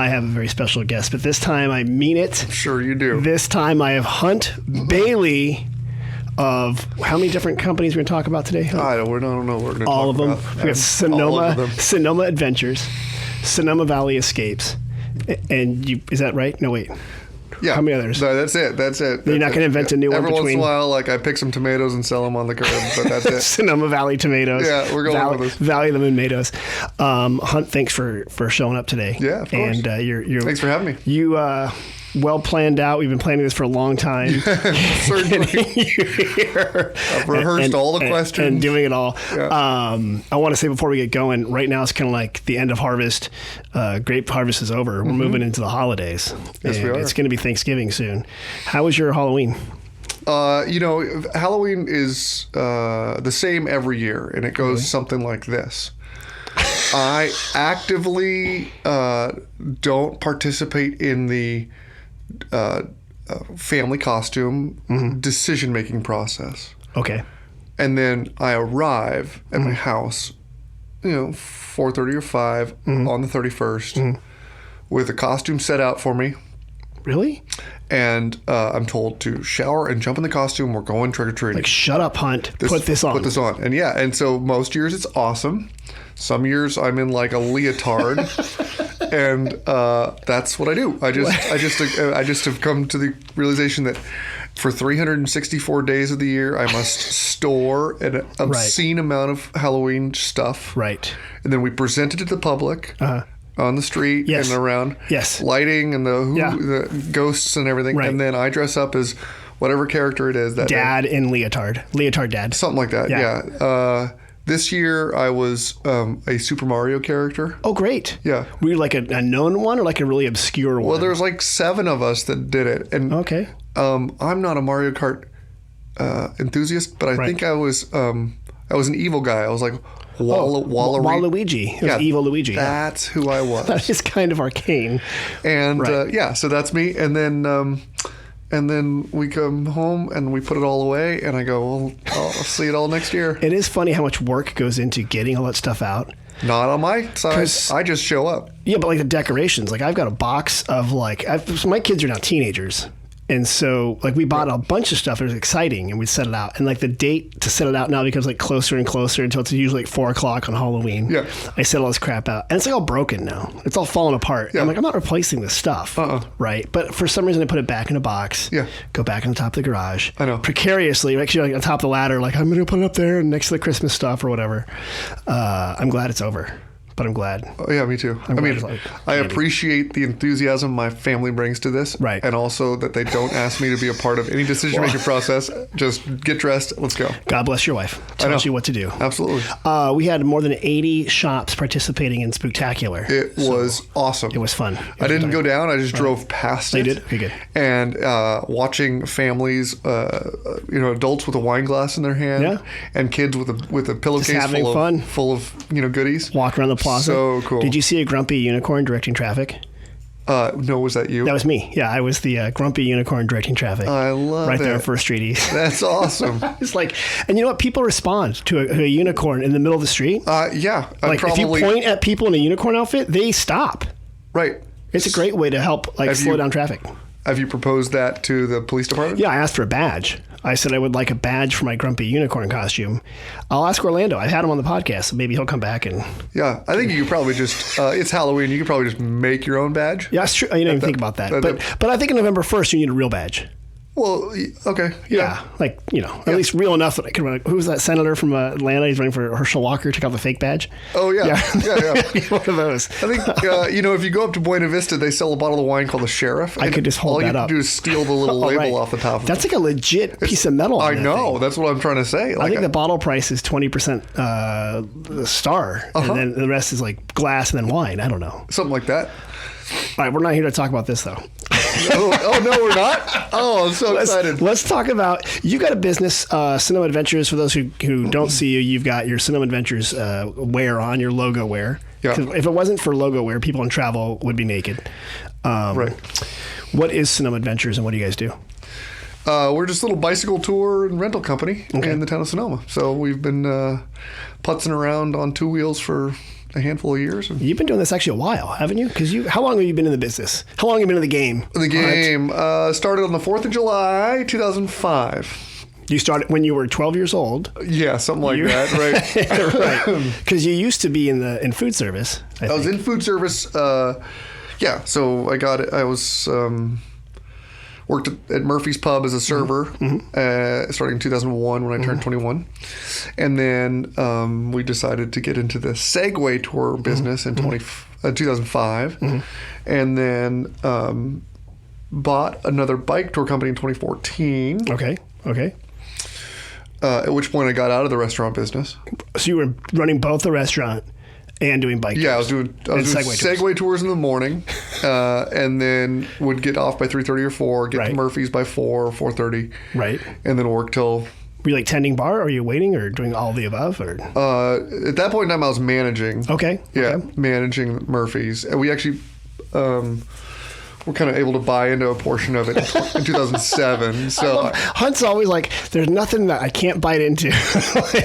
I have a very special guest, but this time I mean it. Sure you do. This time I have Hunt Bailie of how many different companies we're going to talk about today? I don't know. We're going to all talk of them. about We got Sonoma Adventures, Sonoma Valley Escapes, and is that right? No, wait. Yeah. How many others? No, that's it. You're not going to invent a new one Every between... once in a while, like I pick some tomatoes and sell them on the curb, but that's it. Sonoma Valley tomatoes. Yeah, we're going with this. Valley of the Moon tomatoes. Hunt, thanks for showing up today. Yeah, of course. And you're thanks for having me. You well planned out. We've been planning this for a long time. Certainly. I've rehearsed all the questions. And doing it all. Yeah. I want to say before we get going, right now it's kind of like the end of harvest. Grape harvest is over. We're moving into the holidays. Yes, we are. It's going to be Thanksgiving soon. How was your Halloween? Halloween is the same every year, and it goes something like this. I actively don't participate in the family costume decision-making process. Okay. And then I arrive at my house, 4:30 or 5 on the 31st with a costume set out for me. Really? And I'm told to shower and jump in the costume. We're going trick-or-treating. Like, shut up, Hunt. Put this on. Put this on. And so most years it's awesome. Some years I'm in like a leotard. And that's what I do. I just have come to the realization that for 364 days of the year, I must store an obscene amount of Halloween stuff. Right. And then we present it to the public on the street and around. Yes. Lighting and the ghosts and everything. Right. And then I dress up as whatever character it is that Dad day. in leotard. Leotard dad. Something like that. Yeah. This year I was a Super Mario character. Oh, great. Yeah. Were you like a known one or like a really obscure one? Well, there's like 7 of us that did it. And I'm not a Mario Kart enthusiast, but I think I was an evil guy. I was like Waluigi. It was evil Luigi. That's who I was. That is kind of arcane. And so that's me. And then we come home and we put it all away, and I go, well, I'll see it all next year. It is funny how much work goes into getting all that stuff out. Not on my side. I just show up. Yeah, but like the decorations, like I've got a box of so my kids are now teenagers. And so, like, we bought a bunch of stuff. It was exciting, and we set it out. And, like, the date to set it out now becomes, like, closer and closer until it's usually, like, 4 o'clock on Halloween. Yeah. I set all this crap out. And it's, like, all broken now. It's all falling apart. Yeah. I'm like, I'm not replacing this stuff. Right? But for some reason, I put it back in a box. Yeah. Go back on the top of the garage. I know. Precariously, actually, like, on top of the ladder, like, I'm going to put it up there next to the Christmas stuff or whatever. I'm glad it's over. But I'm glad. Oh, yeah, me too. I appreciate the enthusiasm my family brings to this. Right. And also that they don't ask me to be a part of any decision-making process. Just get dressed. Let's go. God bless your wife. Tells you what to do. Absolutely. We had more than 80 shops participating in Spooktacular. It was awesome. It was fun. I didn't go down. I just drove past it. You did? Okay, good. And watching families, adults with a wine glass in their hand and kids with a pillowcase full of goodies. Walk around the plaza. So cool. Did you see a grumpy unicorn directing traffic? No, was that you? That was me. Yeah, I was the grumpy unicorn directing traffic. I love it. Right there on First Street East. That's awesome. It's like, and you know what? People respond to a unicorn in the middle of the street. Yeah. Like if you point at people in a unicorn outfit, they stop. Right. It's a great way to help slow down traffic. Have you proposed that to the police department? Yeah, I asked for a badge. I said I would like a badge for my grumpy unicorn costume. I'll ask Orlando. I've had him on the podcast, so maybe he'll come back and... Yeah, I think you could probably just... it's Halloween. You could probably just make your own badge. Yeah, that's true. You didn't even think about that. But I think on November 1st, you need a real badge. Well, okay. Yeah. At least real enough that I can run. Who was that senator from Atlanta? He's running for Herschel Walker. Took out the fake badge. Oh, yeah. Yeah. One of those. I think, if you go up to Buena Vista, they sell a bottle of wine called the Sheriff. I could just hold that up. All you have to do is steal the little label off the top of it. That's like a legit piece of metal. I know. That's what I'm trying to say. I think the bottle price is 20% the star. And then the rest is like glass and then wine. I don't know. Something like that. All right, we're not here to talk about this, though. Oh, no, we're not? Oh, I'm so excited. Let's talk about, you got a business, Sonoma Adventures. For those who don't see you, you've got your Sonoma Adventures wear on, your logo wear. Yeah. If it wasn't for logo wear, people in travel would be naked. Right. What is Sonoma Adventures and what do you guys do? We're just a little bicycle tour and rental company in the town of Sonoma. So we've been putzing around on 2 wheels for a handful of years. You've been doing this actually a while, haven't you? Because how long have you been in the business? How long have you been in the game? The game started on the 4th of July, 2005. You started when you were 12 years old. Yeah, something like that, right? Right. Because you used to be in food service. I was in food service. Yeah, so I was worked at Murphy's Pub as a server, starting in 2001 when I turned 21, and then we decided to get into the Segway tour business in 2005, and then bought another bike tour company in 2014. Okay. At which point I got out of the restaurant business. So you were running both the restaurant and doing bike tours? Yeah, I was doing Segway tours in the morning, and then would get off by 3:30 or 4, get to Murphy's by 4 or 4:30. Right. And then work till... Were you like tending bar, or are you waiting, or doing all of the above? Or at that point in time, I was managing. Okay. Yeah, managing Murphy's. And we actually... we're kind of able to buy into a portion of it in 2007. So Hunt's always like, there's nothing that I can't bite into.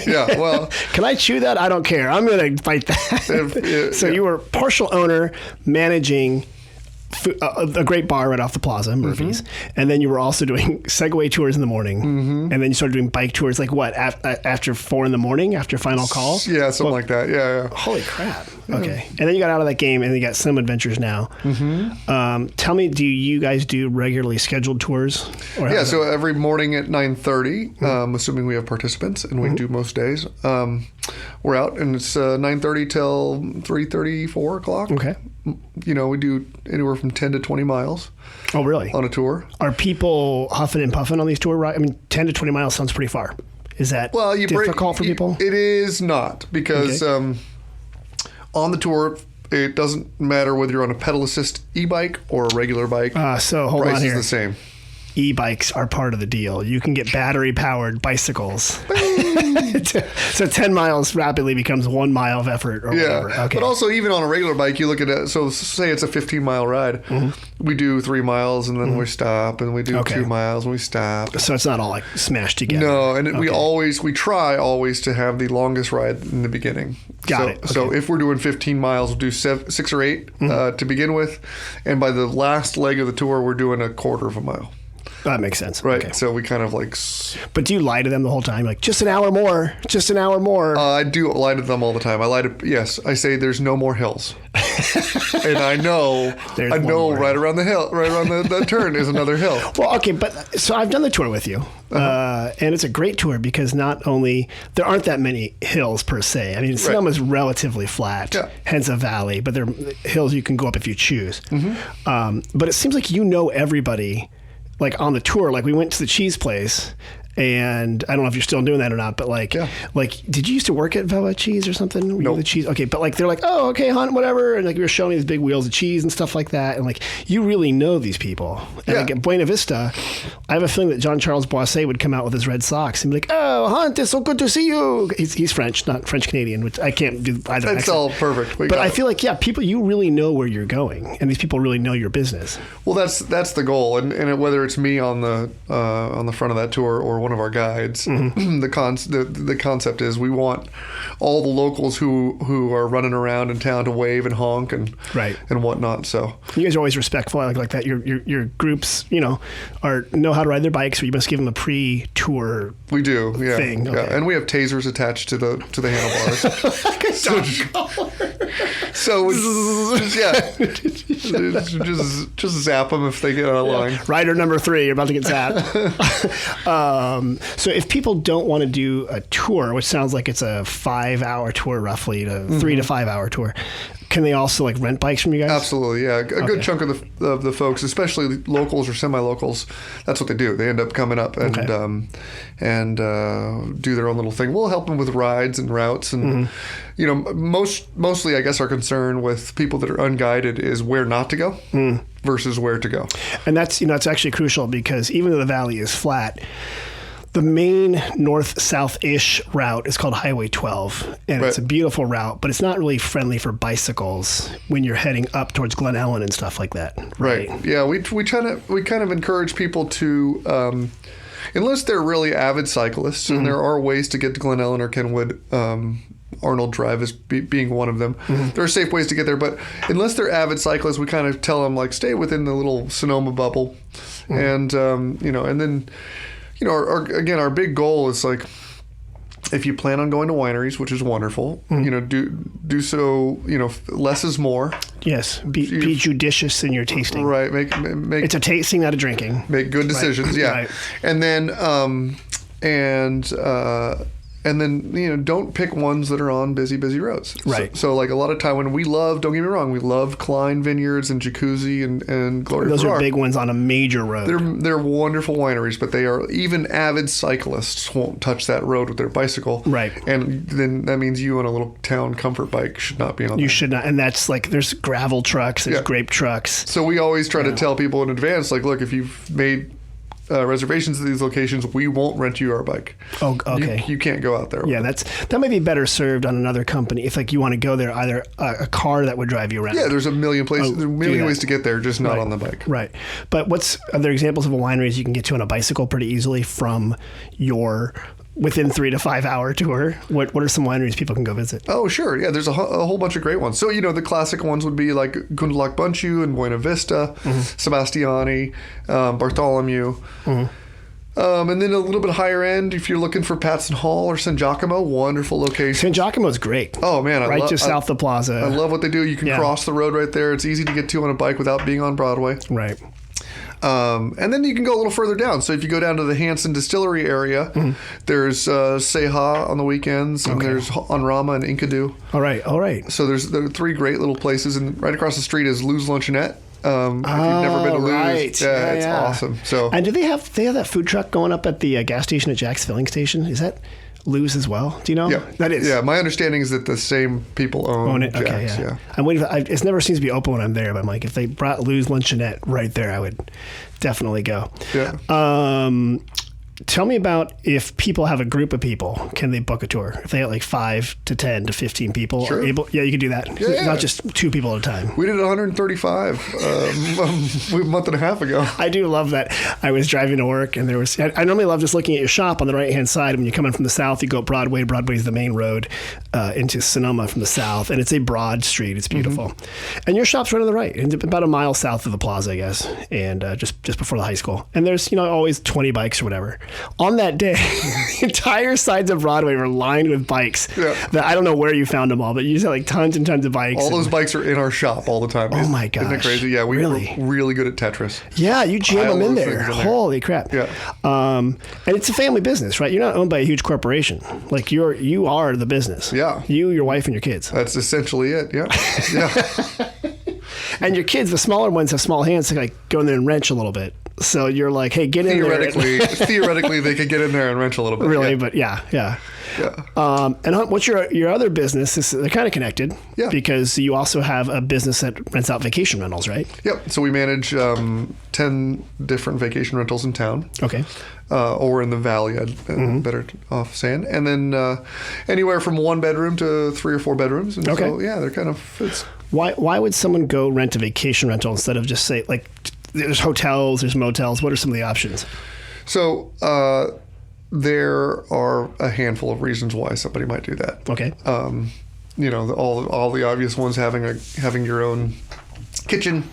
Yeah, well, can I chew that? I don't care. I'm going to bite that. So you were partial owner, managing a great bar right off the plaza, Murphy's, and then you were also doing Segway tours in the morning, and then you started doing bike tours like what, after 4 in the morning, after final call? Yeah, something like that. Yeah. Holy crap. Okay. And then you got out of that game, and you got Sonoma Adventures now. Tell me, do you guys do regularly scheduled tours? Yeah, so every morning at 9:30, assuming we have participants, and we do most days, we're out, and it's 9:30 till 3:30, 4 o'clock. Okay. You know, we do anywhere from 10 to 20 miles. Oh, really? On a tour. Are people huffing and puffing on these tour rides? I mean, 10 to 20 miles sounds pretty far. Is that difficult for people? It is not, because on the tour, it doesn't matter whether you're on a pedal assist e-bike or a regular bike. So hold on here. Price is the same. E-bikes are part of the deal. You can get battery-powered bicycles. So 10 miles rapidly becomes 1 mile of effort or whatever. Okay. But also, even on a regular bike, you look at it. So say it's a 15-mile ride. We do 3 miles, and then we stop, and we do 2 miles, and we stop. So it's not all like smashed together. No, and we try always to have the longest ride in the beginning. Got it. Okay. So if we're doing 15 miles, we'll do 6 or 8 to begin with, and by the last leg of the tour, we're doing a quarter of a mile. That makes sense. Right. Okay. So we kind of like... But do you lie to them the whole time? Like, just an hour more. Just an hour more. I do lie to them all the time. Yes. I say there's no more hills. And I know right around the hill, right around the turn is another hill. Well, okay. But so I've done the tour with you. And it's a great tour because not only... There aren't that many hills per se. I mean, Sonoma's relatively flat, hence a valley. But there are hills you can go up if you choose. But it seems like you know everybody... Like on the tour, like we went to the cheese place, and I don't know if you're still doing that or not, but like did you used to work at Velvet Cheese or something? No. The cheese? Okay, but like they're like, oh, okay, Hunt, whatever, and like you were showing me these big wheels of cheese and stuff like that, and like you really know these people. And like at Buena Vista, I have a feeling that John Charles Boisset would come out with his Red Sox and be like, oh, Hunt, it's so good to see you. He's French, not French Canadian, which I can't do either. That's all perfect. But I feel like people, you really know where you're going, and these people really know your business. Well, that's the goal, and whether it's me on the front of that tour or one of our guides. The concept is we want all the locals who are running around in town to wave and honk and whatnot. So you guys are always respectful, like that. Your groups, know how to ride their bikes, or you must give them a pre-tour. We do, yeah. Thing. Okay. Yeah. And we have tasers attached to the handlebars. so just zap them if they get out of line. Rider number 3, you're about to get zapped. So if people don't want to do a tour, which sounds like it's a 5-hour tour roughly, to 3 to 5 hour tour, can they also like rent bikes from you guys? Absolutely, yeah. A good chunk of the folks, especially locals or semi-locals, that's what they do. They end up coming up and do their own little thing. We'll help them with rides and routes, and mostly I guess our concern with people that are unguided is where not to go versus where to go. And that's it's actually crucial, because even though the valley is flat, the main north-south-ish route is called Highway 12, and it's a beautiful route, but it's not really friendly for bicycles when you're heading up towards Glen Ellen and stuff like that. Right. Yeah, we kind of encourage people to, unless they're really avid cyclists, and there are ways to get to Glen Ellen or Kenwood Arnold Drive as being one of them. There are safe ways to get there, but unless they're avid cyclists, we kind of tell them like stay within the little Sonoma bubble, and and then our big goal is like, if you plan on going to wineries, which is wonderful, do so. Less is more. Yes, be judicious in your tasting. Right, make. It's a tasting, not a drinking. Make good decisions. Right. Yeah, right. And then don't pick ones that are on busy roads. Right. So like a lot of time when don't get me wrong, we love Klein Vineyards and Jacuzzi and Gloria Those Ferrar. are big ones on a major road. They're wonderful wineries, but they are, even avid cyclists won't touch that road with their bicycle. Right. And then that means you on a little town comfort bike should not be on. You should not. And that's like, there's gravel trucks, there's grape trucks. So we always try to tell people in advance, like, look, if you've made reservations at these locations, we won't rent you our bike. Oh, okay. You can't go out there. Yeah, that may be better served on another company. If like you want to go there, either a car that would drive you around. Yeah, there's a million places, there's a million ways to get there, just not on the bike. Right. But are there examples of a wineries you can get to on a bicycle pretty easily from your within 3 to 5 hour tour? What are some wineries people can go visit? Oh, sure. Yeah, there's a whole bunch of great ones. So, the classic ones would be like Gundlach Bunchu and Buena Vista, Sebastiani, Bartholomew. And then a little bit higher end, if you're looking for Patson Hall or San Giacomo, wonderful location. San Giacomo's great. Oh, man. Just south of the plaza. I love what they do. You can cross the road right there. It's easy to get to on a bike without being on Broadway. Right. And then you can go a little further down. So if you go down to the Hanson Distillery area, there's Seha on the weekends, and there's Anrama and Inkadu. All right. So there are 3 great little places, and right across the street is Lou's Luncheonette. If you've never been to Lou's, right. it's awesome. So, and do they have that food truck going up at the gas station at Jack's filling station? Is that Lou's as well? Do you know? Yeah, that is. Yeah, my understanding is that the same people own it. Jack's. Okay, yeah. I'm waiting. It never seems to be open when I'm there, but I'm like, if they brought Lou's Luncheonette right there, I would definitely go. Yeah. Tell me about if people have a group of people, can they book a tour? If they got like 5 to 10 to 15 people Sure. are able, you can do that. Yeah. Not just 2 people at a time. We did 135 a month and a half ago. I do love that. I was driving to work and I normally love just looking at your shop on the right-hand side. When you come in from the south, you go up Broadway. Broadway is the main road into Sonoma from the south. And it's a broad street. It's beautiful. And your shop's right on the right. It's about a mile south of the plaza, I guess. And just before the high school. And there's, always 20 bikes or whatever. On that day, the entire sides of Broadway were lined with bikes. Yeah. That I don't know where you found them all, but you just had like tons and tons of bikes. All those bikes are in our shop all the time. Oh my gosh. Isn't that crazy? Yeah, we're really good at Tetris. Yeah, you jam them in there. Holy crap. Yeah. And it's a family business, right? You're not owned by a huge corporation. Like you are the business. Yeah. You, your wife, and your kids. That's essentially it. Yeah. Yeah. And your kids, the smaller ones, have small hands to like go in there and wrench a little bit. So you're like, hey, get in there. Theoretically, they could get in there and wrench a little bit. Really, but yeah. And what's your other business? They're kind of connected. Yeah. Because you also have a business that rents out vacation rentals, right? Yep. So we manage 10 different vacation rentals in town. Okay. Or in the valley, I'd better off saying. And then anywhere from 1 bedroom to 3 or 4 bedrooms. And so, yeah, they're kind of... Why would someone go rent a vacation rental instead of just say, like, there's hotels, there's motels? What are some of the options? So there are a handful of reasons why somebody might do that. Okay. All the obvious ones, having your own kitchen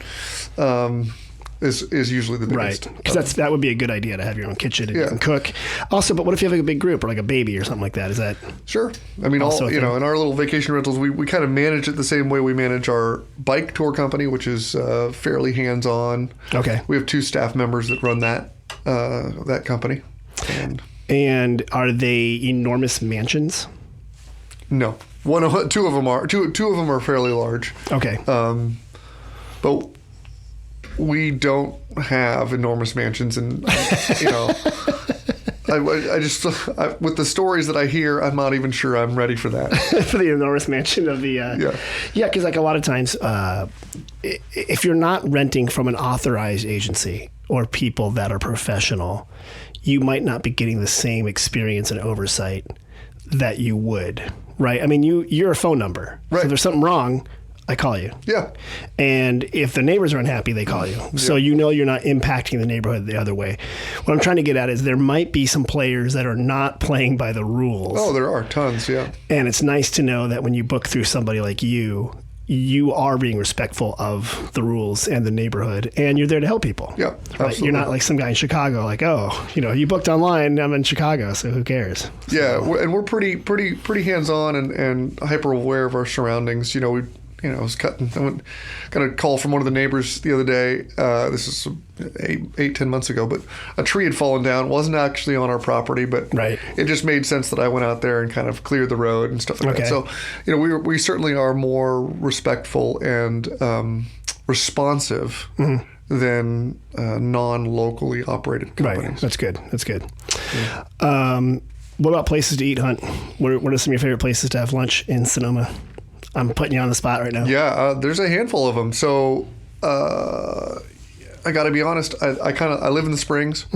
is usually the biggest. Right, because that would be a good idea to have your own kitchen and you can cook. Also, but what if you have a big group or like a baby or something like that? Is that sure? I mean, in our little vacation rentals, we kind of manage it the same way we manage our bike tour company, which is fairly hands-on. Okay. We have 2 staff members that run that company. And are they enormous mansions? No, two of them are. Two of them are fairly large. Okay. But we don't have enormous mansions, and I just with the stories that I hear, I'm not even sure I'm ready for that. For the enormous mansion of the because like a lot of times, if you're not renting from an authorized agency or people that are professional, you might not be getting the same experience and oversight that you would, right? I mean, you're a phone number. Right. So if there's something wrong, I call you. Yeah. And if the neighbors are unhappy, they call you. So you know you're not impacting the neighborhood the other way. What I'm trying to get at is there might be some players that are not playing by the rules. Oh, there are tons, yeah. And it's nice to know that when you book through somebody like you are being respectful of the rules and the neighborhood, and you're there to help people. Yeah, absolutely. Right? You're not like some guy in Chicago, like, oh, you booked online, I'm in Chicago, so who cares? Yeah, and we're pretty hands-on and hyper aware of our surroundings. I was got a call from one of the neighbors the other day. This is 10 months ago, but a tree had fallen down. It wasn't actually on our property, but it just made sense that I went out there and kind of cleared the road and stuff like that. So, we certainly are more respectful and responsive than non-locally operated companies. Right. That's good. Yeah. What about places to eat, Hunt? What are some of your favorite places to have lunch in Sonoma? I'm putting you on the spot right now. Yeah, there's a handful of them. So I got to be honest. I live in the Springs,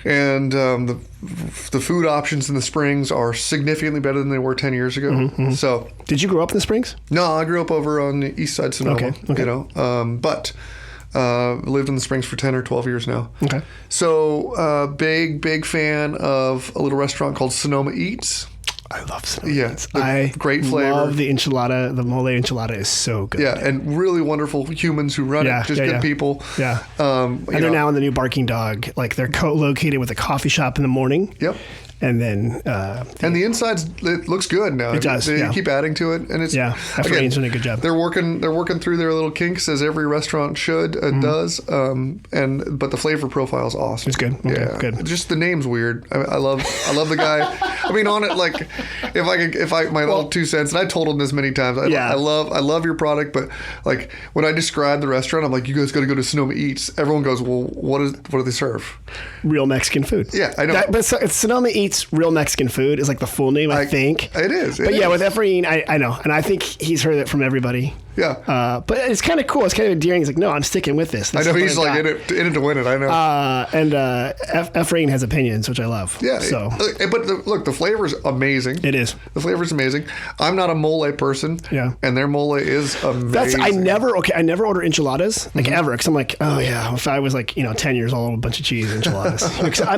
and the food options in the Springs are significantly better than they were 10 years ago. So, did you grow up in the Springs? No, I grew up over on the east side of Sonoma. Okay. But lived in the Springs for 10 or 12 years now. Okay. So big fan of a little restaurant called Sonoma Eats. I love Sonoma. Yeah, great flavor. I love the enchilada. The mole enchilada is so good. Yeah, and really wonderful humans who run it. Just good people. Yeah. And they're now in the new Barking Dog. Like they're co-located with a coffee shop in the morning. Yep. And then... and the insides, it looks good now. It does, They keep adding to it. And it's... Yeah, Efrain's doing a good job. They're working through their little kinks, as every restaurant should, does. But the flavor profile is awesome. It's good. Okay, yeah. Good. Just the name's weird. I love the guy. I mean, on it, like, my little 2 cents, and I told him this many times. I love your product, but, like, when I describe the restaurant, I'm like, you guys got to go to Sonoma Eats. Everyone goes, well, what do they serve? Real Mexican food. Yeah, I know. But it's Sonoma Eats Real Mexican Food is like the full name, I think. It is. But with Efrain, I know. And I think he's heard it from everybody. Yeah. But it's kind of cool. It's kind of endearing. He's like, no, I'm sticking with this. I know he's like in it to win it. I know. And Efrain has opinions, which I love. Yeah. So. But look, the flavor's amazing. It is. The flavor's amazing. I'm not a mole person. Yeah. And their mole is amazing. I never order enchiladas, like ever. Because I'm like, oh yeah, if I was like, 10 years old, a bunch of cheese enchiladas.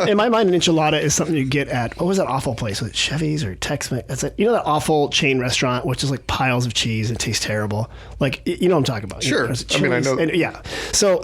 In my mind, an enchilada is something you get at, what was that awful place? Was it Chevy's or Tex-Mex? That's it. That awful chain restaurant, which is like piles of cheese and tastes terrible. Like, you know what I'm talking about. Sure. I mean, I know. And, yeah. So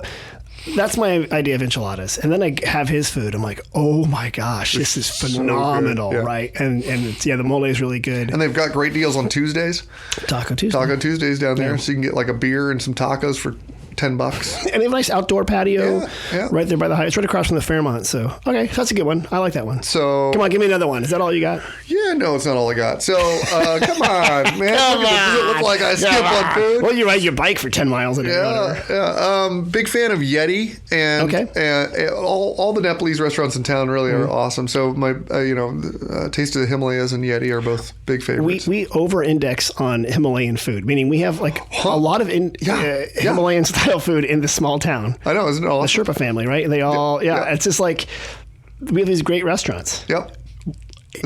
that's my idea of enchiladas. And then I have his food. I'm like, oh my gosh, this is phenomenal, so right? And it's, the mole is really good. And they've got great deals on Tuesdays. Taco Tuesdays down there. So you can get like a beer and some tacos for $10. And they have a nice outdoor patio right there by the highway. It's right across from the Fairmont. So, okay, that's a good one. I like that one. So, come on, give me another one. Is that all you got? Yeah, no, it's not all I got. So, come on, man. Does it look like I skip on food? Well, you ride your bike for 10 miles a day. Yeah. Big fan of Yeti. And all the Nepalese restaurants in town really are awesome. So, my, Taste of the Himalayas and Yeti are both big favorites. We over-index on Himalayan food, meaning we have like a lot of Himalayan style food in this small town. I know, isn't it awesome? The Sherpa family, right? They all, it's just like, we have these great restaurants. Yep.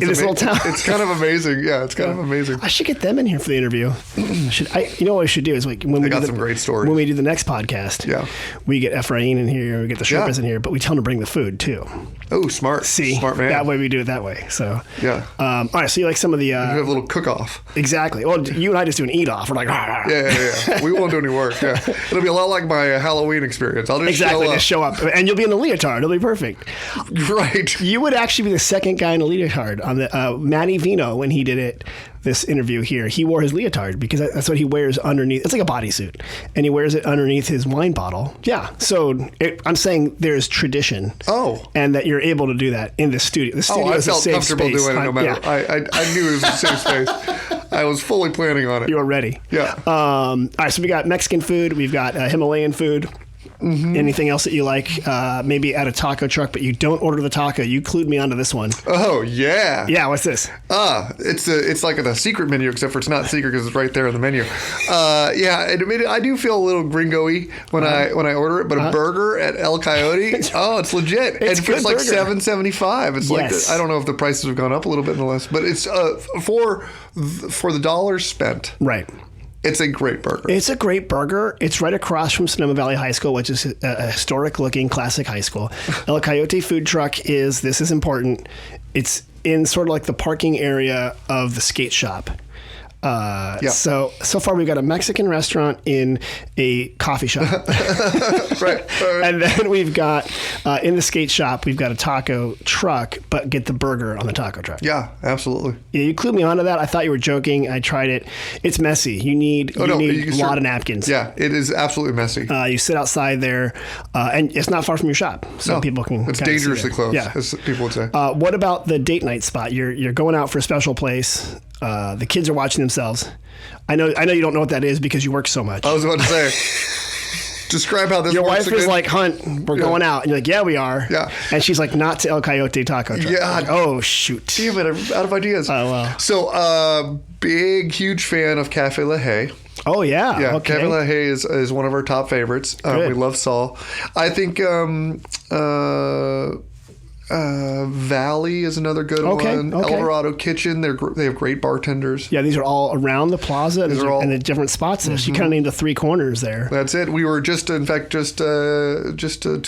In this little town. It's kind of amazing. Yeah, it's kind of amazing. I should get them in here for the interview. You know what we should do is like when we got some great stories. When we do the next podcast, we get Efrain in here, we get the Sherpas in here, but we tell them to bring the food too. Oh, smart. Smart man. That way we do it that way. So all right. So you like some of the? You have a little cook off. Exactly. Well, you and I just do an eat off. We're like, yeah. We won't do any work. Yeah, it'll be a lot like my Halloween experience. I'll just show up, and you'll be in a leotard. It'll be perfect. Right. You would actually be the second guy in a leotard on the Manny Vino when he did this interview here. He wore his leotard because that's what he wears underneath. It's like a bodysuit, and he wears it underneath his wine bottle. Yeah. So I'm saying there's tradition. Oh. And that you're able to do that in the studio. The studio is a safe space. I felt comfortable doing it no matter. I knew it was a safe space. I was fully planning on it. You were ready. Yeah. All right. So we got Mexican food. We've got Himalayan food. Mm-hmm. Anything else that you like? Maybe at a taco truck, but you don't order the taco. You clued me onto this one. Oh yeah. Yeah. What's this? It's like a secret menu, except for it's not secret because it's right there in the menu. I do feel a little gringo-y when I order it, but a burger at El Coyote, it's legit. It's like $7.75. It's like I don't know if the prices have gone up a little bit in the last, but it's for the dollars spent. Right. It's a great burger. It's a great burger. It's right across from Sonoma Valley High School, which is a historic-looking classic high school. El Coyote food truck this is important, it's in sort of like the parking area of the skate shop. So far we've got a Mexican restaurant in a coffee shop. Right. And then we've got, in the skate shop, we've got a taco truck, but get the burger on the taco truck. Yeah, absolutely. Yeah, you clued me onto that. I thought you were joking. I tried it. It's messy. You need a lot of napkins. Yeah, it is absolutely messy. You sit outside there, and it's not far from your shop, so people can. It's dangerously close, yeah, as people would say. What about the date night spot? You're going out for a special place. The kids are watching themselves. I know you don't know what that is because you work so much. I was about to say, describe how this Your works wife is again. like, Hunt, we're going out. And you're like, yeah, we are. Yeah. And she's like, not to El Coyote Taco Truck. Yeah. Like, oh, shoot. Damn it, I'm out of ideas. Oh, wow. So, huge fan of Cafe La Haye. Oh, yeah. Yeah, Okay. Cafe La Haye is one of our top favorites. We love Saul. I think Valley is another good one. Okay. Eldorado Kitchen, they have great bartenders. Yeah, these are all around the plaza and all the different spots. You kind of named the three corners there. That's it. We were just 2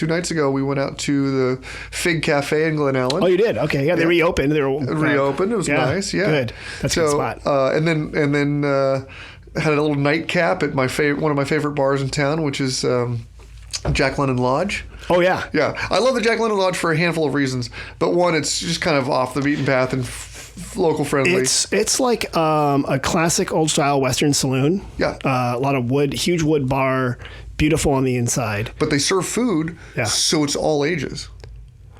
nights ago, we went out to the Fig Cafe in Glen Ellen. Oh, you did? Okay. Yeah, they reopened. They were Reopened. It was nice. Yeah. Good. That's a good spot. And then had a little nightcap at one of my favorite bars in town, which is Jack London Lodge. Oh, yeah. Yeah. I love the Jack London Lodge for a handful of reasons. But one, it's just kind of off the beaten path and local friendly. It's like a classic old style Western saloon. Yeah. A lot of wood, huge wood bar, beautiful on the inside. But they serve food, so it's all ages.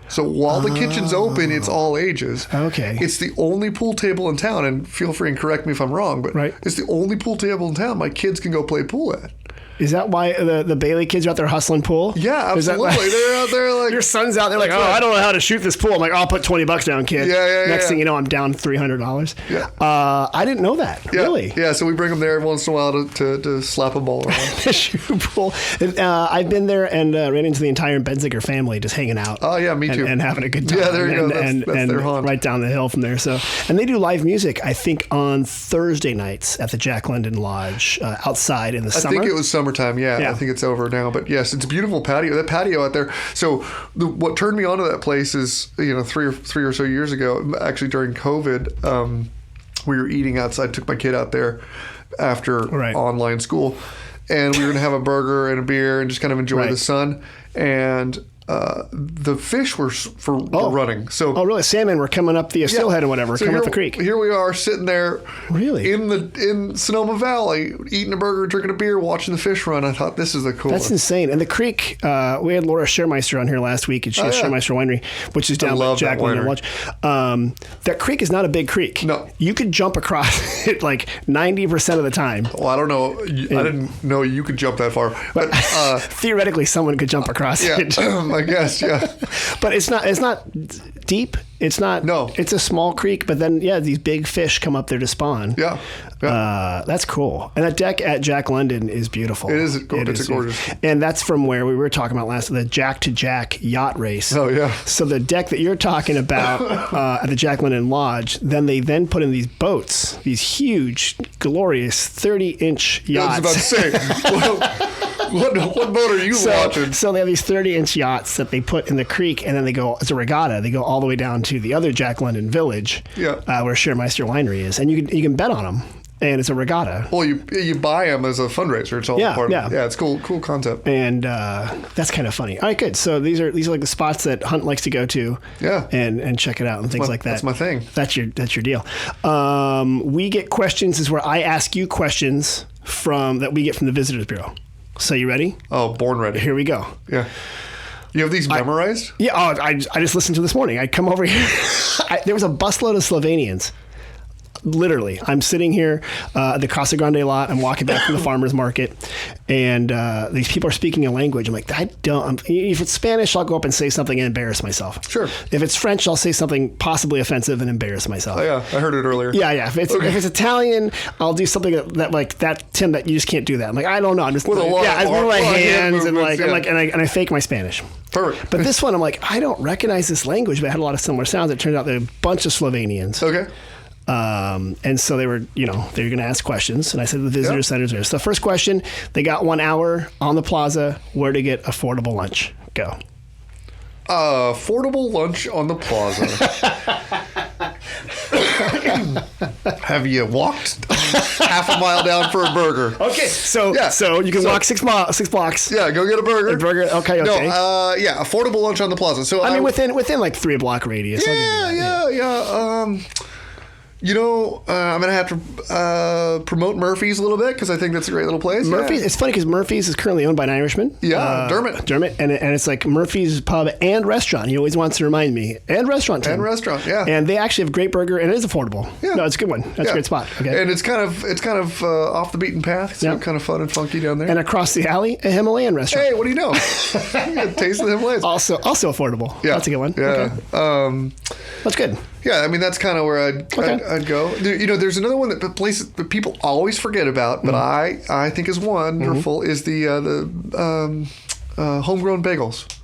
So while the kitchen's open, it's all ages. Okay. It's the only pool table in town, and feel free and correct me if I'm wrong, but it's the only pool table in town my kids can go play pool at. Is that why the Bailie kids are out there hustling pool? Yeah, absolutely. They're out there like... Your son's out there like, I don't know how to shoot this pool. I'm like, I'll put $20 down, kid. Next thing you know, I'm down $300. Yeah. I didn't know that. Yeah. Really? Yeah, so we bring them there every once in a while to slap a ball around. The shoe pool. I've been there and ran into the entire Benziger family just hanging out. Oh, yeah, me too. And having a good time. Yeah, there you go. That's their haunt. Right down the hill from there. So, and they do live music, I think, on Thursday nights at the Jack London Lodge outside in the summer. I think it was summertime, I think it's over now, but yes, it's a beautiful patio. That patio out there. So what turned me onto that place is, three or so years ago, actually during COVID, we were eating outside. Took my kid out there after online school, and we were gonna have a burger and a beer and just kind of enjoy the sun. And the fish were running. So really? Salmon were coming up the steelhead or whatever, coming up the creek. Here we are sitting there, really in Sonoma Valley, eating a burger, drinking a beer, watching the fish run. I thought this is the coolest. That's insane. And the creek, we had Laura Schermeister on here last week, and she has Schermeister Winery, which is down by Jack London Lodge. That creek is not a big creek. No, you could jump across it like 90% of the time. Well, I don't know. I didn't know you could jump that far, but theoretically, someone could jump across it. I guess, yeah. But it's not deep. It's not. No. It's a small creek, but then, these big fish come up there to spawn. Yeah. That's cool. And that deck at Jack London is beautiful. It is. It's gorgeous. And that's from where we were talking about last, the Jack to Jack yacht race. Oh, yeah. So the deck that you're talking about at the Jack London Lodge, they put in these boats, these huge, glorious 30-inch yachts. I was about to say, what boat are you watching? So they have these 30-inch yachts that they put in the creek, and then they go, it's a regatta. They go all the way down to the other Jack London village, where Schermeister Winery is. And you can bet on them. And it's a regatta. Well, you buy them as a fundraiser. It's all part of it. Yeah, it's cool concept. And that's kind of funny. All right, good. So these are like the spots that Hunt likes to go to. Yeah. And check it out and things like that. That's my thing. That's your deal. We get questions. This is where I ask you questions that we get from the Visitors Bureau. So you ready? Oh, born ready. Here we go. Yeah. You have these memorized? I just listened to this morning. I come over here. There was a busload of Slovenians. Literally, I'm sitting here at the Casa Grande lot. I'm walking back from the farmer's market, and these people are speaking a language. I'm like, if it's Spanish, I'll go up and say something and embarrass myself. Sure. If it's French, I'll say something possibly offensive and embarrass myself. Oh, yeah. I heard it earlier. Yeah. If it's Italian, I'll do something that like that, Tim, that you just can't do that. I'm like, I don't know. I'm just I move my hands and I fake my Spanish. Perfect. But this one, I'm like, I don't recognize this language, but it had a lot of similar sounds. It turned out there were a bunch of Slovenians. Okay. And so they were going to ask questions. And I said, the visitor center's there. So the first question, they got 1 hour on the plaza, where to get affordable lunch. Go. Affordable lunch on the plaza. Have you walked half a mile down for a burger? Okay, so you can walk 6 blocks. Yeah, go get a burger. Okay. No, affordable lunch on the plaza. So I mean, within like 3 block radius. Yeah. I'm going to have to promote Murphy's a little bit because I think that's a great little place. Murphy's, it's funny because Murphy's is currently owned by an Irishman. Yeah, Dermot. And it's like Murphy's pub and restaurant. He always wants to remind me. And restaurant, Tim. Yeah. And they actually have a great burger, and it is affordable. Yeah. No, it's a good one. That's a great spot. Okay. And it's kind of off the beaten path. So kind of fun and funky down there. And across the alley, a Himalayan restaurant. Hey, what do you know? Taste of the Himalayas. Also affordable. Yeah. That's a good one. Yeah. Okay. That's good. Yeah, I mean that's kind of where I'd go. There's another one that people always forget about, but I think is wonderful is the homegrown bagels.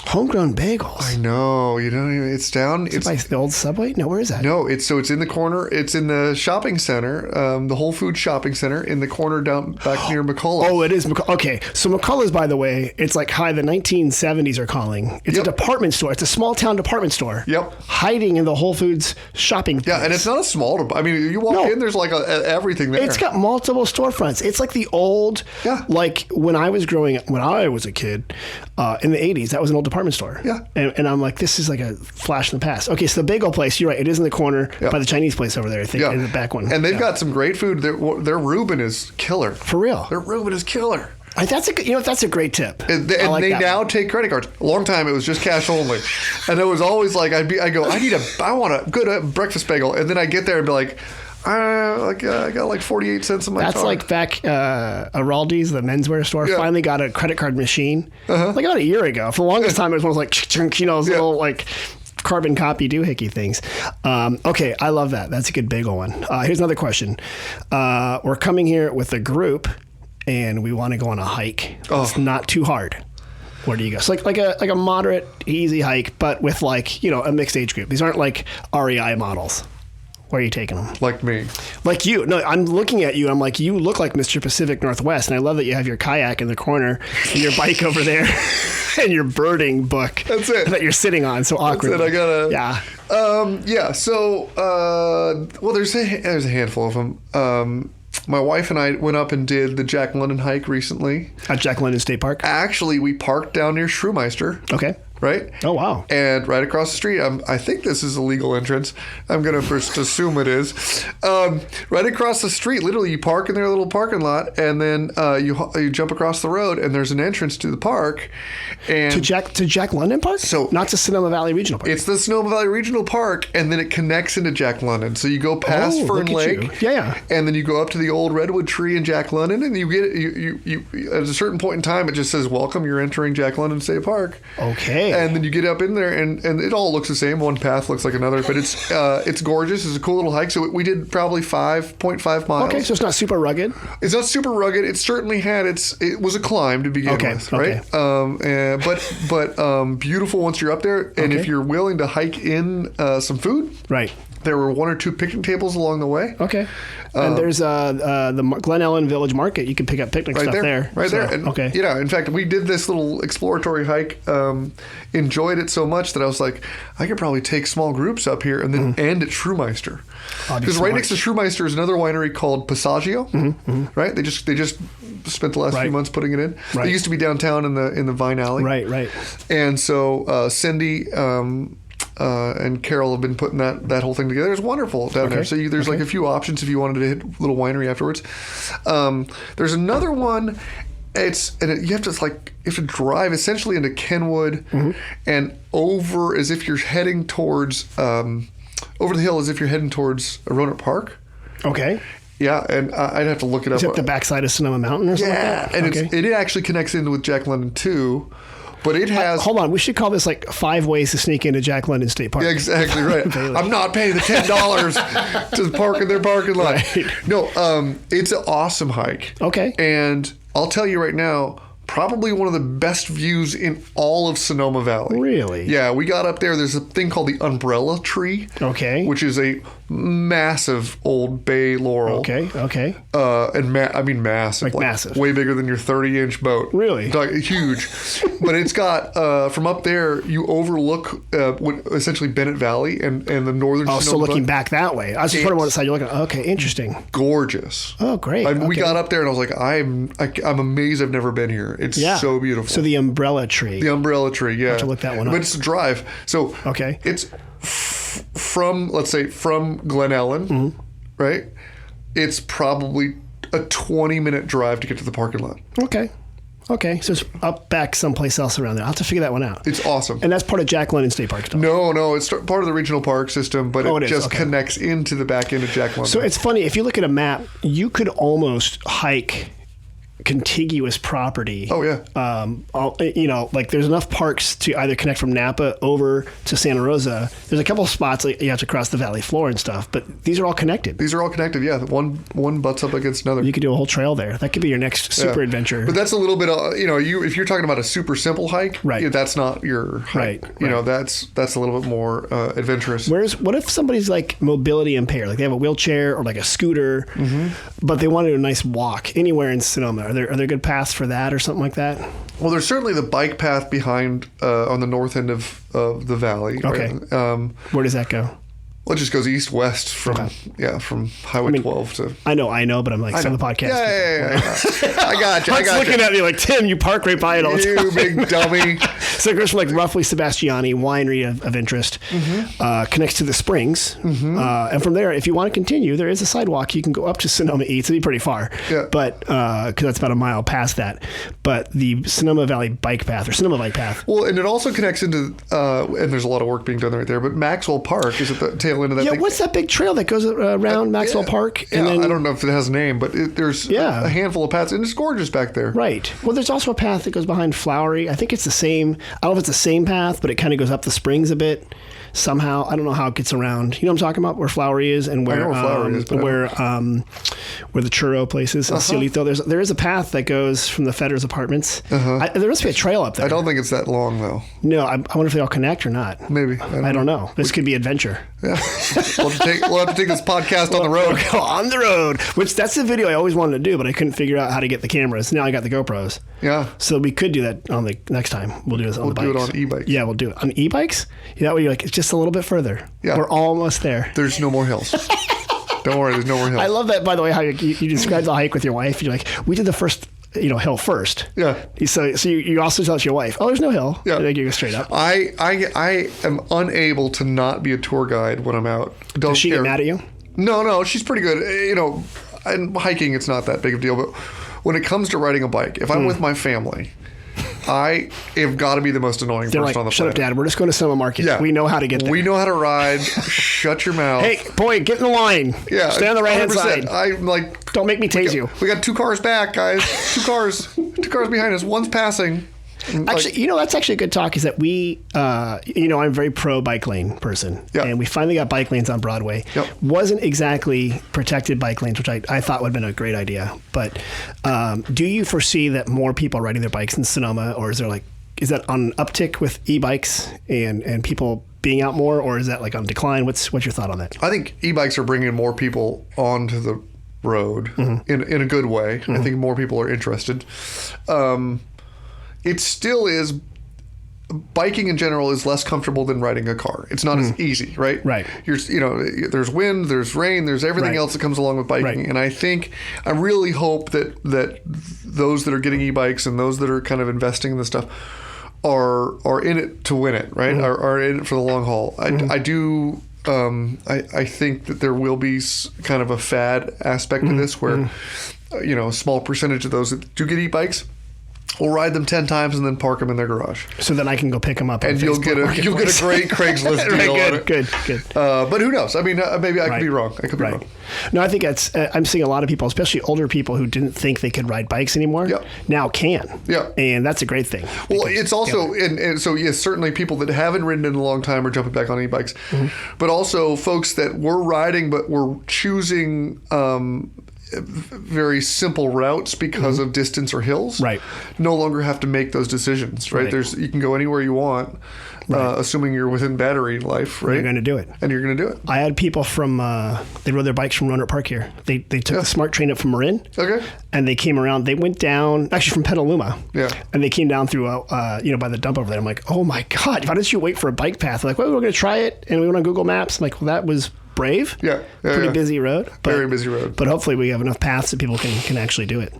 Homegrown bagels. I know. It's down. It's by the old Subway. No, where is that? No, it's in the corner. It's in the shopping center, the Whole Foods shopping center in the corner down back near McCullough. Oh, it is. Okay, so McCullough's, by the way, it's like the 1970s are calling. It's a department store. It's a small town department store. Yep. Hiding in the Whole Foods shopping place. Yeah, and it's not a small. I mean, you walk in, there's like everything there. It's got multiple storefronts. It's like the old, like when I was growing up, when I was a kid, in the 80s. That was an old department store. Yeah. And I'm like, this is like a flash in the past. Okay, so the bagel place, you're right. It is in the corner by the Chinese place over there, I think, in the back one. And they've got some great food. Their Reuben is killer. For real. Their Reuben is killer. That's a great tip. And they now take credit cards. A long time it was just cash only, and it was always like I want a good breakfast bagel, and then I get there and be like. I got like 48 cents in my That's card. like back Araldi's, the menswear store, finally got a credit card machine. Like about a year ago. For the longest time, it was one of those those little like carbon copy doohickey things. Okay, I love that. That's a good bagel one. Here's another question. We're coming here with a group, and we want to go on a hike. It's not too hard. Where do you go? So like a moderate, easy hike, but with a mixed age group. These aren't like REI models. Where are you taking them? Like me. Like you. No, I'm looking at you. I'm like, you look like Mr. Pacific Northwest. And I love that you have your kayak in the corner and your bike over there and your birding book. That's it. That you're sitting on so awkwardly. That's it. I gotta. Yeah. So, there's a handful of them. My wife and I went up and did the Jack London hike recently. At Jack London State Park? Actually, we parked down near Shrewmeister. Okay. Right? Oh, wow. And right across the street, I think this is a legal entrance. I'm going to first assume it is. Right across the street, literally, you park in their little parking lot, and then you jump across the road, and there's an entrance to the park. And to Jack London Park? So not to Sonoma Valley Regional Park. It's the Sonoma Valley Regional Park, and then it connects into Jack London. So you go past Fern Lake, and then you go up to the old redwood tree in Jack London, and you get you at a certain point in time, it just says, "Welcome, you're entering Jack London State Park." Okay. And then you get up in there, and it all looks the same. One path looks like another, but it's gorgeous. It's a cool little hike. So we did probably 5.5 miles. Okay, so it's not super rugged. It's not super rugged. It certainly had it was a climb to begin with, right? But beautiful once you're up there, and if you're willing to hike in some food, right? There were 1 or 2 picnic tables along the way. Okay. And there's the Glen Ellen Village Market. You can pick up picnic stuff there. Right there. And, in fact, we did this little exploratory hike, enjoyed it so much that I was like, I could probably take small groups up here and then end at Shrewmeister. Because right next to Shrewmeister is another winery called Passaggio, right? They just spent the last few months putting it in. They used to be downtown in the Vine Alley. Right. And so Cindy... and Carol have been putting that whole thing together. It's wonderful down there. So there's like a few options if you wanted to hit a little winery afterwards. There's another one. You have to drive essentially into Kenwood and over as if you're heading towards over the hill as if you're heading towards Roanoke Park. Okay. Yeah, and I'd have to look it up. Is it the backside of Sonoma Mountain or something like that? And it actually connects in with Jack London too. But it has... hold on. We should call this like 5 ways to sneak into Jack London State Park. Yeah, exactly right. I'm not paying the $10 to park in their parking lot. Right. No, it's an awesome hike. Okay. And I'll tell you right now, probably one of the best views in all of Sonoma Valley. Really? Yeah, we got up there. There's a thing called the umbrella tree. Okay. Which is a massive old bay laurel. Okay. And I mean massive. Like massive. Way bigger than your 30-inch boat. Really? Huge. But it's got, from up there, you overlook essentially Bennett Valley and the northern Sonoma so looking Valley. back that way. I was just wondering what side you're looking at. Okay, interesting. Gorgeous. Oh, great. We got up there and I was like, I'm amazed I've never been here. It's so beautiful. So the umbrella tree. The umbrella tree, yeah. I have to look that one up. But it's a drive. So it's from Glen Ellen, right? It's probably a 20-minute drive to get to the parking lot. Okay, so it's up back someplace else around there. I'll have to figure that one out. It's awesome. And that's part of Jack London State Park stuff? No, it's part of the regional park system, but it just connects into the back end of Jack London. So it's funny, if you look at a map, you could almost hike contiguous property. Oh, yeah. Like there's enough parks to either connect from Napa over to Santa Rosa. There's a couple of spots like you have to cross the valley floor and stuff, but these are all connected. Yeah. One butts up against another. You could do a whole trail there. That could be your next super adventure. But that's a little bit, if you're talking about a super simple hike, right. That's not your hike. Right. That's a little bit more adventurous. What if somebody's like mobility impaired, like they have a wheelchair or like a scooter, but they want to do a nice walk anywhere in Sonoma? Are there good paths for that or something like that? Well, there's certainly the bike path behind on the north end of the valley. Okay. Right? Where does that go? Well, it just goes east-west from Highway 12 to... I know, but I'm like, some of the podcast. Yeah. I got you. Hunt's looking at me like, Tim, you park right by it all the time. You big dummy. So it goes from like roughly Sebastiani, winery of interest, connects to the springs. And from there, if you want to continue, there is a sidewalk. You can go up to Sonoma Eats. It'd be pretty far. Yeah. But, because that's about a mile past that. But the Sonoma Valley Bike Path or Sonoma Bike Path. Well, and it also connects into, and there's a lot of work being done right there, but Maxwell Park is at the tail end of that thing. What's that big trail that goes around Maxwell Park? And then, I don't know if it has a name, but there's a handful of paths, and it's gorgeous back there. Right. Well, there's also a path that goes behind Flowery. I think it's the same. I don't know if it's the same path, but it kind of goes up the springs a bit. Somehow, I don't know how it gets around. You know what I'm talking about? Where Flowery is and where where the churro place is, Cielito. There is a path that goes from the Fedder's apartments. There must be a trail up there. I don't think it's that long though. No, I wonder if they all connect or not. Maybe. I don't know. This could be adventure. Yeah. We'll have to take this podcast on the road. We'll go on the road. Which that's the video I always wanted to do, but I couldn't figure out how to get the cameras. Now I got the GoPros. Yeah. So we could do that on the next time. We'll do this on the bikes. We'll do it on e-bikes. Yeah, we'll do it on e-bikes. That way you're like, it's just a little bit further. Yeah. We're almost there. There's no more hills. Don't worry, there's no more hills. I love that, by the way, how you described the hike with your wife. You're like, we did the first hill first. Yeah. So you also tell your wife, oh, there's no hill. Yeah. They give you straight up. I am unable to not be a tour guide when I'm out. Does she get mad at you? No, she's pretty good. And hiking, it's not that big of a deal. But when it comes to riding a bike, if I'm with my family, I have got to be the most annoying person on the planet. Shut up, Dad. We're just going to Sonoma Market. Yeah. We know how to get there. We know how to ride. Shut your mouth. Hey, boy, get in the line. Yeah. Stay on the right-hand 100%. side. I'm like... Don't make me tase you. We got 2 cars back, guys. 2 cars. 2 cars behind us. One's passing. Actually, that's actually a good talk is that we, I'm a very pro bike lane person. Yeah. And we finally got bike lanes on Broadway. Yep. Wasn't exactly protected bike lanes, which I thought would have been a great idea. But do you foresee that more people are riding their bikes in Sonoma, or is that on an uptick with e-bikes and people being out more, or is that like on decline? What's your thought on that? I think e-bikes are bringing more people onto the road in a good way. I think more people are interested. It still is, biking in general is less comfortable than riding a car. It's not as easy, right? Right. There's wind, there's rain, there's everything else that comes along with biking. Right. And I really hope that those that are getting e-bikes and those that are kind of investing in this stuff are in it to win it, right? Are in it for the long haul. I do. I think that there will be kind of a fad aspect to this where, a small percentage of those that do get e-bikes will ride them 10 times and then park them in their garage. So then I can go pick them up. And you'll get a great Craigslist deal on it. Good. But who knows? I mean, maybe I could be wrong. I could be wrong. No, I think I'm seeing a lot of people, especially older people who didn't think they could ride bikes anymore, now can. Yeah. And that's a great thing. Well, it's also, and so yes, certainly people that haven't ridden in a long time are jumping back on e-bikes, but also folks that were riding but were choosing very simple routes because of distance or hills, Right. no longer have to make those decisions, right? Right. You can go anywhere you want, assuming you're within battery life, right? You're going to do it. And you're going to do it. I had people from, they rode their bikes from Roanoke Park here. They took the SMART train up from Marin. Okay. And they came around. They went down, actually from Petaluma. Yeah. And they came down through, by the dump over there. I'm like, oh my God, why didn't you wait for a bike path? They're like, well, we're going to try it. And we went on Google Maps. I'm like, well, that was brave. Yeah. Pretty busy road. Very busy road. But hopefully we have enough paths that people can actually do it.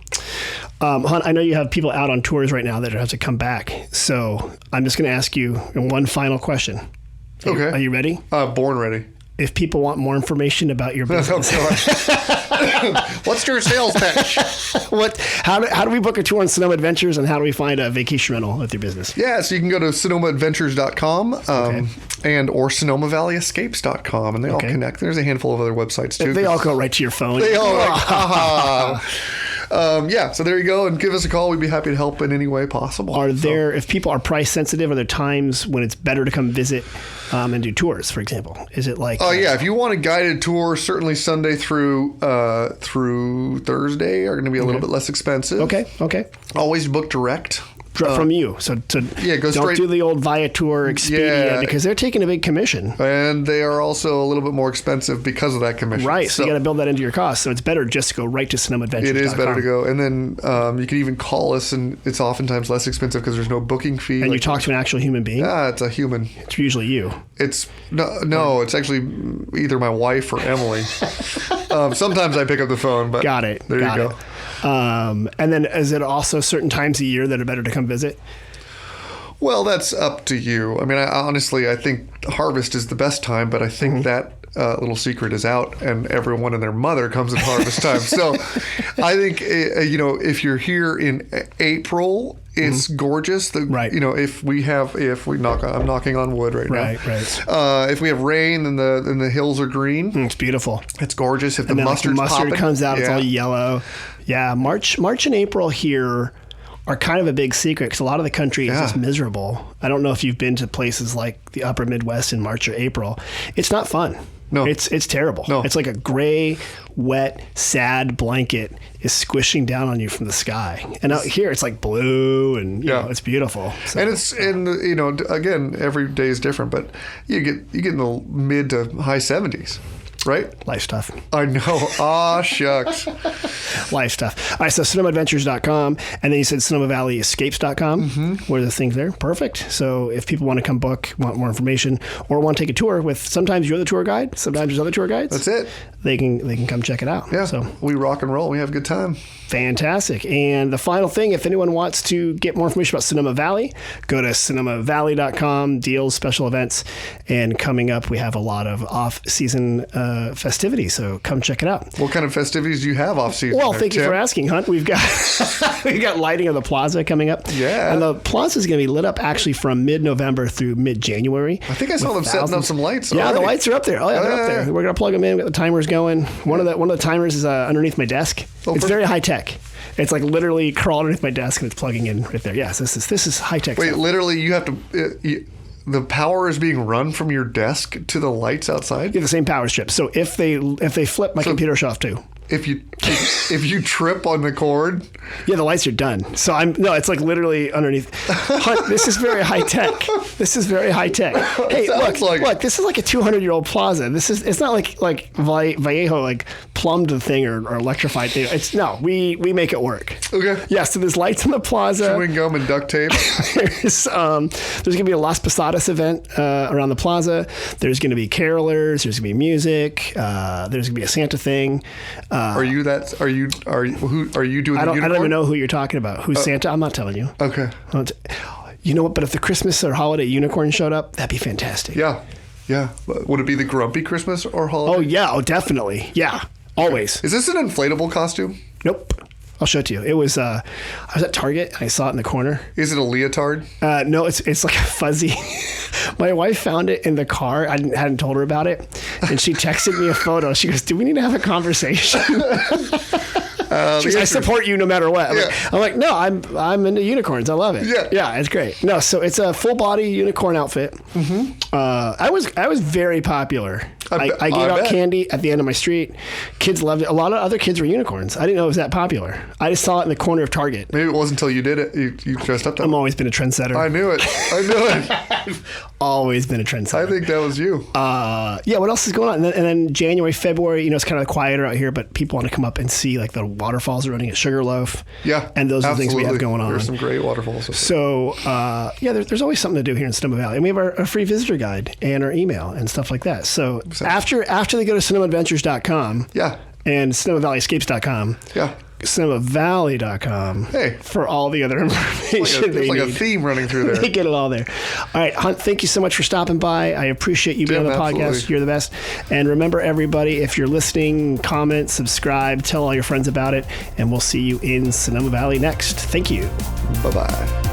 Hunt, I know you have people out on tours right now that have to come back. So I'm just going to ask you one final question. Okay. Are you ready? Born ready. If people want more information about your business, What's your sales pitch? how do we book a tour on Sonoma Adventures, and how do we find a vacation rental with your business? Yeah, so you can go to sonomaadventures.com or sonomavalleyescapes.com, and they all connect. There's a handful of other websites too. They all go right to your phone. They all like, so there you go, and give us a call. We'd be happy to help in any way possible. If people are price sensitive, are there times when it's better to come visit and do tours, for example? Is it like... if you want a guided tour, certainly Sunday through Thursday are going to be a little bit less expensive. Okay. Always book direct. From you. So go don't straight. do the old Viator, Expedia, because they're taking a big commission. And they are also a little bit more expensive because of that commission. Right. So you got to build that into your cost. So it's better just to go right to Sonoma Adventure. It is better to go. And then you can even call us, and it's oftentimes less expensive because there's no booking fee. And you talk to an actual human being? It's a human. It's usually you. It's no, it's actually either my wife or Emily. Sometimes I pick up the phone, but got it. There you go. And then is it also certain times a year that are better to come visit? Well, that's up to you. I mean, I think harvest is the best time, but I think that little secret is out, and everyone and their mother comes at harvest time. So I think, if you're here in April, it's gorgeous. Right. I'm knocking on wood right now. Right. If we have rain, then the hills are green. It's beautiful. It's gorgeous. If and the mustard popping, comes out, it's all yellow. Yeah. March and April here are kind of a big secret because a lot of the country is just miserable. I don't know if you've been to places like the upper Midwest in March or April. It's not fun. No. It's terrible. No. It's like a gray, wet, sad blanket is squishing down on you from the sky. And out here it's like blue and it's beautiful. So, and again, every day is different, but you get in the mid to high 70s. Right? Life stuff. I know. Shucks. Life stuff. All right, so SonomaAdventures.com, and then you said SonomaValleyEscapes.com. What are the things there? Perfect. So if people want to come book, want more information, or want to take a tour with, sometimes you're the tour guide, sometimes there's other tour guides. That's it. They can come check it out. Yeah. So we rock and roll. We have a good time. Fantastic. And the final thing, if anyone wants to get more information about Sonoma Valley, go to SonomaValley.com, deals, special events, and coming up, we have a lot of off-season festivities, so come check it out. What kind of festivities do you have off-season? Well, thank you for asking, Hunt. We've got lighting of the plaza coming up. Yeah. And the plaza is going to be lit up actually from mid-November through mid-January. I think I saw them setting up some lights already. Yeah, the lights are up there. Oh, yeah, they're up there. We're going to plug them in, get the timers going. One of the timers is underneath my desk. It's very high-tech. It's like literally crawl underneath my desk and it's plugging in right there. Yes, this is high-tech Wait, stuff. literally you have to... the power is being run from your desk to the lights outside? You have the same power strip. So if they flip, my computer shuts off too. If you trip on the cord, the lights are done. So it's like literally underneath. Hunt, this is very high tech. Hey, look, this is like a 200-year-old plaza. It's not like Vallejo like plumbed the thing or electrified it. We make it work. Okay. Yeah, so there's lights in the plaza. Chewing gum and duct tape. There's going to be a Las Posadas event around the plaza. There's going to be carolers. There's going to be music. There's going to be a Santa thing. Are you doing the unicorn? I don't even know who you're talking about. Who's Santa? I'm not telling you. Okay. You know what? But if the Christmas or holiday unicorn showed up, that'd be fantastic. Yeah. Would it be the grumpy Christmas or holiday? Oh, yeah. Oh, definitely. Yeah. Always. Is this an inflatable costume? Nope. I'll show it to you. It was, I was at Target and I saw it in the corner. Is it a leotard? No, it's like a fuzzy. My wife found it in the car. I hadn't told her about it. And she texted me a photo. She goes, do we need to have a conversation? She goes, I support you no matter what. I'm like, no, I'm into unicorns. I love it. Yeah, it's great. No, so it's a full body unicorn outfit. I was very popular I gave out bet. candy at the end of my street. Kids loved it. A lot of other kids were unicorns. I didn't know it was that popular. I just saw it in the corner of Target. Maybe it wasn't until you did it. You dressed up that I've way. always been a trendsetter. I knew it. I knew it. Always been a trendsetter. I think that was you. Yeah, what else is going on? And then January, February, it's kind of quieter out here, but people want to come up and see like the waterfalls are running at Sugarloaf. Yeah. And those are the things we have going on. There's some great waterfalls. So, there's always something to do here in Sonoma Valley. And we have our free visitor guide and our email and stuff like that. So after they go to SonomaAdventures.com Yeah. and SonomaValleyEscapes.com, Yeah. SonomaValley.com for all the other information There's like need. a theme running through there. They get it all there. All right, Hunt, thank you so much for stopping by. I appreciate you being on the podcast. Absolutely. You're the best. And remember, everybody, if you're listening, comment, subscribe, tell all your friends about it, and we'll see you in Sonoma Valley next. Thank you. Bye-bye.